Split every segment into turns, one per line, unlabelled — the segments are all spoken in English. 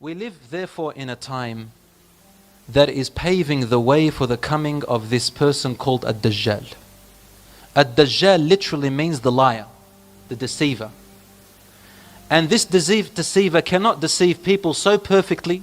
We live therefore in a time that is paving the way for the coming of this person called Dajjal. Dajjal literally means the liar, the deceiver. And this deceiver cannot deceive people so perfectly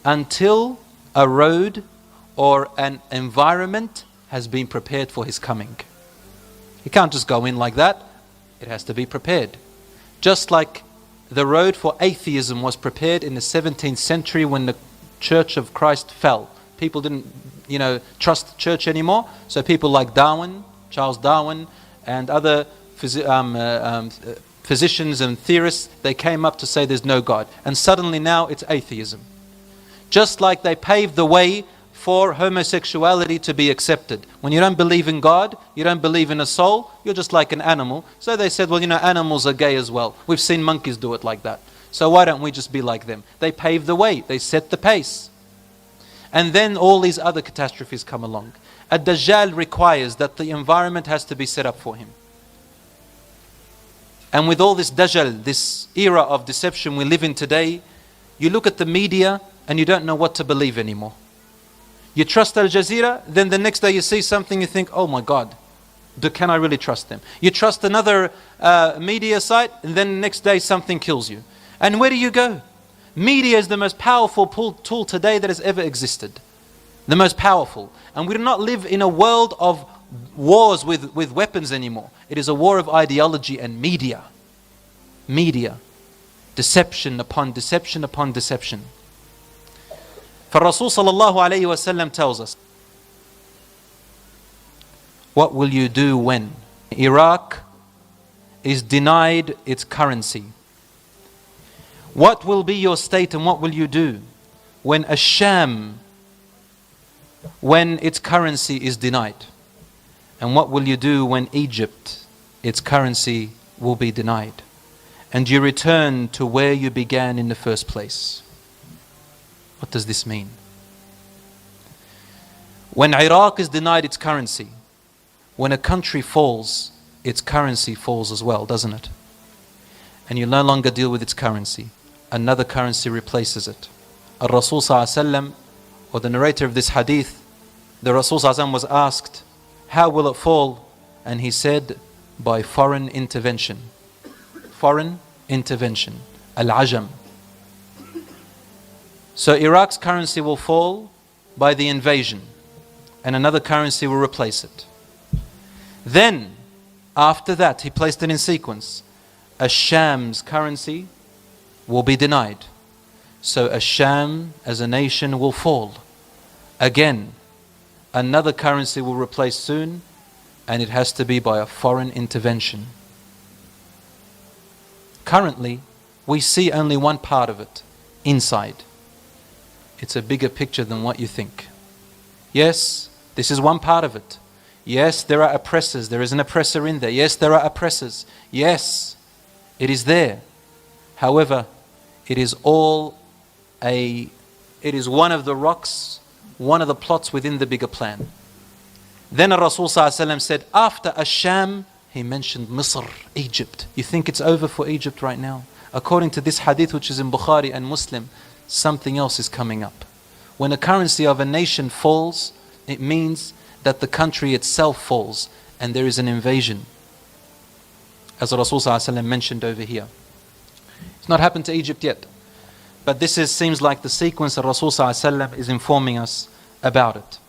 until a road or an environment has been prepared for his coming. He can't just go in like that. It has to be prepared. Just like the road for atheism was prepared in the 17th century when the Church of Christ fell. People didn't, trust the church anymore. So people like Darwin, Charles Darwin, and other physicians and theorists, they came up to say there's no God. And suddenly now it's atheism. Just like they paved the way for homosexuality to be accepted. When you don't believe in God, you don't believe in a soul, you're just like an animal. So they said, well, animals are gay as well. We've seen monkeys do it like that. So why don't we just be like them? They paved the way. They set the pace. And then all these other catastrophes come along. Dajjal requires that the environment has to be set up for him. And with all this Dajjal, this era of deception we live in today, you look at the media and you don't know what to believe anymore. You trust Al Jazeera, then the next day you see something, you think, oh my God, can I really trust them? You trust another media site, and then the next day something kills you. And where do you go? Media is the most powerful tool today that has ever existed. The most powerful. And we do not live in a world of wars with weapons anymore. It is a war of ideology and media. Media. Deception upon deception upon deception. For Rasul sallallahu alayhi wa sallam tells us, what will you do when Iraq is denied its currency? What will be your state and what will you do when Asham, when its currency is denied? And what will you do when Egypt, its currency will be denied? And you return to where you began in the first place. What does this mean? When Iraq is denied its currency, when a country falls, its currency falls as well, doesn't it? And you no longer deal with its currency. Another currency replaces it. Al-Rasul sallallahu alaihi wasallam, or the narrator of this hadith, the Rasul sallallahu alaihi wasallam was asked, how will it fall? And he said, by foreign intervention. Foreign intervention. Al-Ajam. So Iraq's currency will fall by the invasion, and another currency will replace it. Then, after that, he placed it in sequence. Asham's currency will be denied. So Asham as a nation will fall. Again, another currency will replace soon, and it has to be by a foreign intervention. Currently, we see only one part of it, inside. It's a bigger picture than what you think. Yes, this is one part of it. Yes, there are oppressors. There is an oppressor in there. Yes, there are oppressors. Yes, it is there. However, it is one of the rocks, one of the plots within the bigger plan. Then Rasul sallallahu alaihi wasallam said, after Asham, he mentioned Misr, Egypt. You think it's over for Egypt right now? According to this hadith, which is in Bukhari and Muslim, something else is coming up. When a currency of a nation falls, it means that the country itself falls and there is an invasion. As Rasul sallallahu alaihi wasallam mentioned over here. It's not happened to Egypt yet. But this seems like the sequence that Rasul sallallahu alaihi wasallam is informing us about it.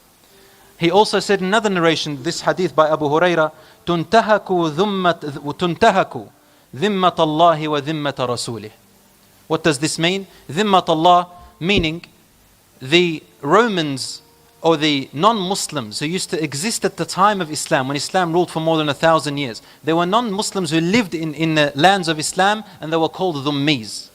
He also said in another narration, this hadith by Abu Huraira, تُنْتَهَكُ ذِمَّةَ اللَّهِ وَذِمَّةَ رَسُولِهِ. What does this mean? Dhimmat Allah, meaning the Romans or the non-Muslims who used to exist at the time of Islam, when Islam ruled for more than 1,000 years. There were non-Muslims who lived in the lands of Islam, and they were called Dhummis,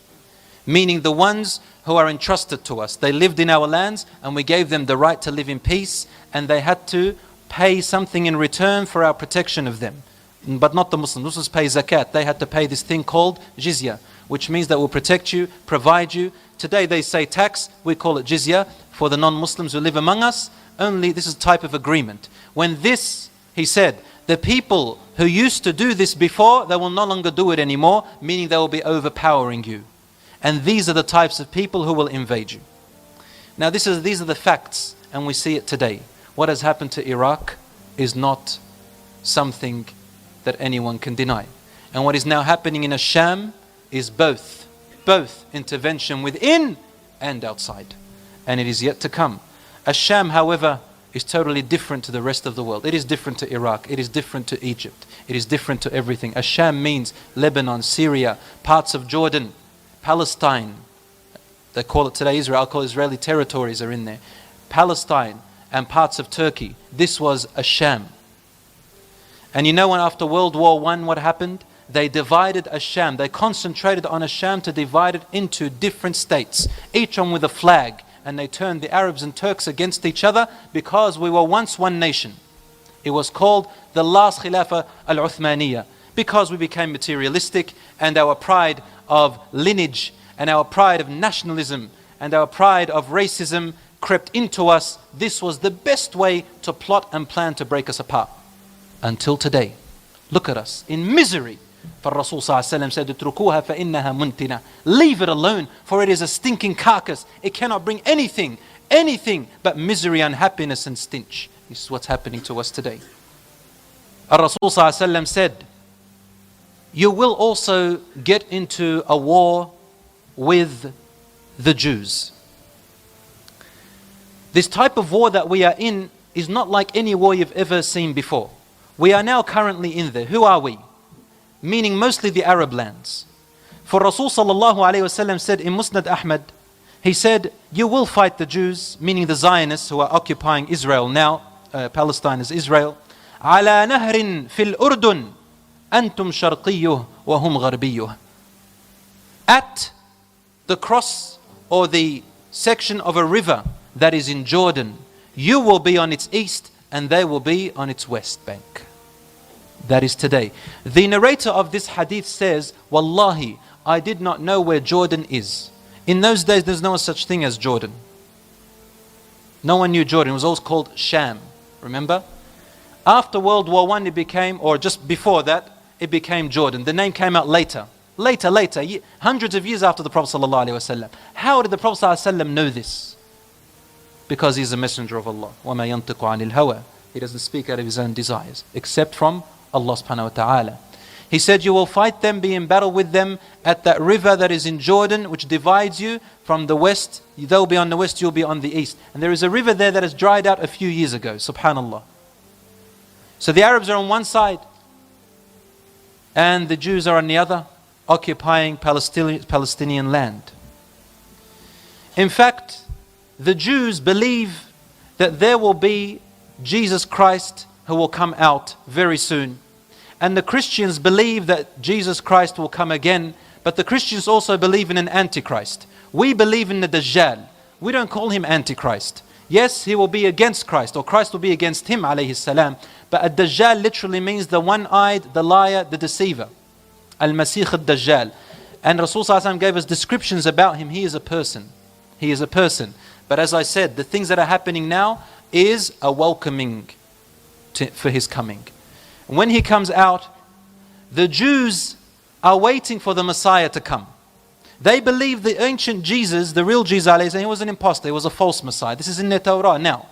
meaning the ones who are entrusted to us. They lived in our lands and we gave them the right to live in peace, and they had to pay something in return for our protection of them. But not the Muslims. Muslims pay zakat. They had to pay this thing called jizya, which means that we'll protect you, provide you. Today they say tax, we call it jizya for the non-Muslims who live among us. Only this is a type of agreement. When this, he said, the people who used to do this before, they will no longer do it anymore, meaning they will be overpowering you. And these are the types of people who will invade you. Now these are the facts, and we see it today. What has happened to Iraq is not something that anyone can deny. And what is now happening in Asham is both intervention within and outside. And it is yet to come. Asham, however, is totally different to the rest of the world. It is different to Iraq. It is different to Egypt. It is different to everything. Asham means Lebanon, Syria, parts of Jordan, Palestine. They call it today Israel. I'll call Israeli territories are in there. Palestine and parts of Turkey. This was Asham. And you know when after World War I what happened? They divided Asham. They concentrated on Asham to divide it into different states, each one with a flag. And they turned the Arabs and Turks against each other because we were once one nation. It was called the last Khilafah al-Uthmaniyah because we became materialistic, and our pride of lineage and our pride of nationalism and our pride of racism crept into us. This was the best way to plot and plan to break us apart. Until today, look at us in misery. For Rasul ﷺ said, "Utrukuha fa innaha muntina." Leave it alone, for it is a stinking carcass. It cannot bring anything but misery, unhappiness and stench. This is what's happening to us today. Rasul ﷺ said, you will also get into a war with the Jews. This type of war that we are in is not like any war you've ever seen before. We are now currently in there. Who are we? Meaning mostly the Arab lands. For Rasul sallallahu alayhi wasallam said in Musnad Ahmad, he said, you will fight the Jews, meaning the Zionists who are occupying Israel now. Palestine is Israel. على نهر في الأردن أنتم شرقيه وهم غربيه. At the cross or the section of a river that is in Jordan, you will be on its east and they will be on its west bank. That is today. The narrator of this hadith says, Wallahi, I did not know where Jordan is. In those days, there's no such thing as Jordan. No one knew Jordan. It was always called Sham. Remember? After World War I, it became, or just before that, it became Jordan. The name came out later. Later, hundreds of years after the Prophet ﷺ. How did the Prophet ﷺ know this? Because he's a messenger of Allah. وَمَا يَنْطِقُ عَنِ الْهَوَى. He doesn't speak out of his own desires, except from Allah subhanahu wa ta'ala. He said, you will fight them, be in battle with them at that river that is in Jordan, which divides you from the west. They'll be on the west, you'll be on the east. And there is a river there that has dried out a few years ago, subhanallah. So the Arabs are on one side, and the Jews are on the other, occupying Palestinian land. In fact, the Jews believe that there will be Jesus Christ who will come out very soon. And the Christians believe that Jesus Christ will come again, but the Christians also believe in an Antichrist. We believe in the Dajjal. We don't call him Antichrist. Yes, he will be against Christ, or Christ will be against him, alayhi salam. But a Dajjal literally means the one-eyed, the liar, the deceiver. Al-Masih al-Dajjal. And Rasul sallallahu alaihi wasallam gave us descriptions about him. He is a person. He is a person. But as I said, the things that are happening now is a welcoming for his coming. When he comes out, the Jews are waiting for the Messiah to come. They believe the ancient Jesus, the real Jesus, he was an impostor, he was a false Messiah. This is in their Torah now,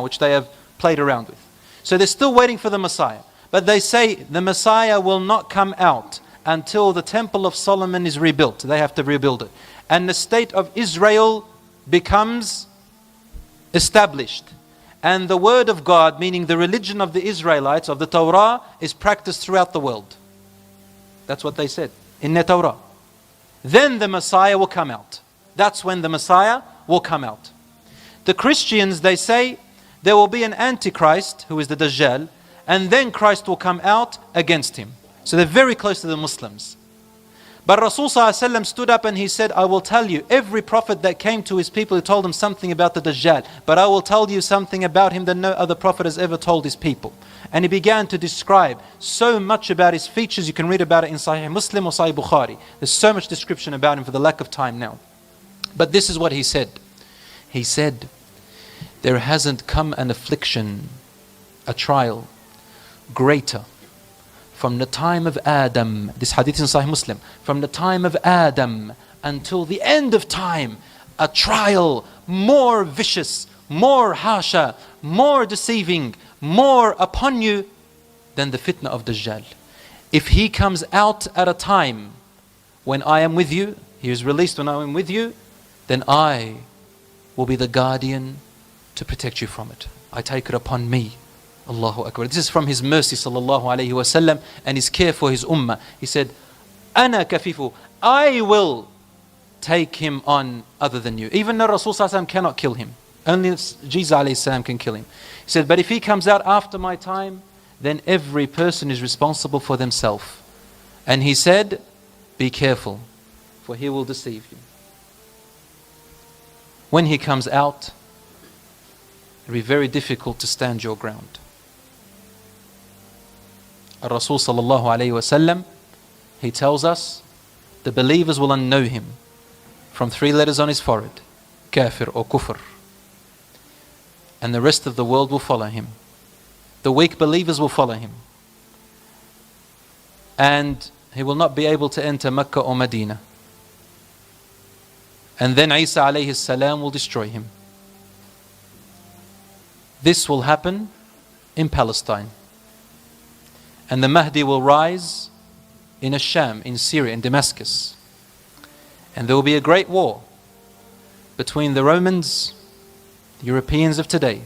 which they have played around with. So they're still waiting for the Messiah. But they say the Messiah will not come out until the Temple of Solomon is rebuilt. They have to rebuild it. And the state of Israel becomes established. And the word of God, meaning the religion of the Israelites, of the Torah, is practiced throughout the world. That's what they said in their Torah. Then the Messiah will come out. That's when the Messiah will come out. The Christians, they say, there will be an Antichrist, who is the Dajjal, and then Christ will come out against him. So they're very close to the Muslims. But Rasul ﷺ stood up and he said, I will tell you, every prophet that came to his people, he told them something about the Dajjal. But I will tell you something about him that no other prophet has ever told his people. And he began to describe so much about his features. You can read about it in Sahih Muslim or Sahih Bukhari. There's so much description about him for the lack of time now. But this is what he said. He said, there hasn't come an affliction, a trial, greater from the time of Adam. This hadith is in Sahih Muslim. From the time of Adam until the end of time, a trial more vicious, more harsher, more deceiving, more upon you than the fitna of Dajjal. If he comes out at a time when I am with you, he is released when I am with you, then I will be the guardian to protect you from it. I take it upon me. Allahu Akbar. This is from his mercy sallallahu alayhi wa sallam and his care for his ummah. He said, Ana kafifu, I will take him on other than you. Even though Rasul sallallahu alayhi wa sallam cannot kill him. Only Jesus alayhi salam can kill him. He said, but if he comes out after my time, then every person is responsible for themselves. And he said, be careful, for he will deceive you. When he comes out, it will be very difficult to stand your ground. Rasul sallallahu alayhi wa sallam, he tells us, the believers will unknow him from 3 letters on his forehead, kafir or kufr. And the rest of the world will follow him. The weak believers will follow him. And he will not be able to enter Mecca or Medina. And then Isa alayhi salam will destroy him. This will happen in Palestine. And the Mahdi will rise in Asham, in Syria, in Damascus. And there will be a great war between the Romans, the Europeans of today,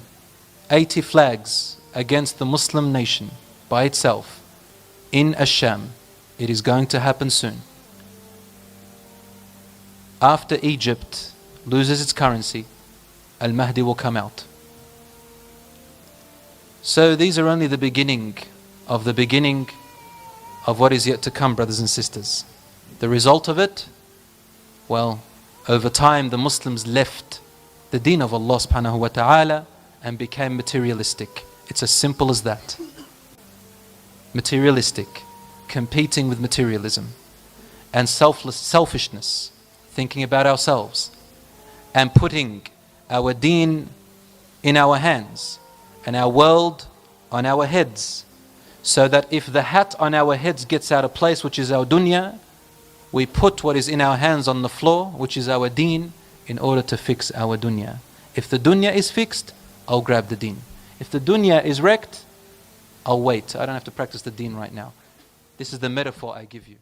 80 flags against the Muslim nation by itself in Asham. It is going to happen soon. After Egypt loses its currency, Al-Mahdi will come out. So these are only the beginning of what is yet to come, brothers and sisters. The result of it, well, over time the Muslims left the deen of Allah subhanahu wa ta'ala and became materialistic. It's as simple as that. Materialistic, competing with materialism, and selfishness, thinking about ourselves, and putting our deen in our hands and our world on our heads, so that if the hat on our heads gets out of place, which is our dunya, we put what is in our hands on the floor, which is our deen, in order to fix our dunya. If the dunya is fixed, I'll grab the deen. If the dunya is wrecked, I'll wait. I don't have to practice the deen right now. This is the metaphor I give you.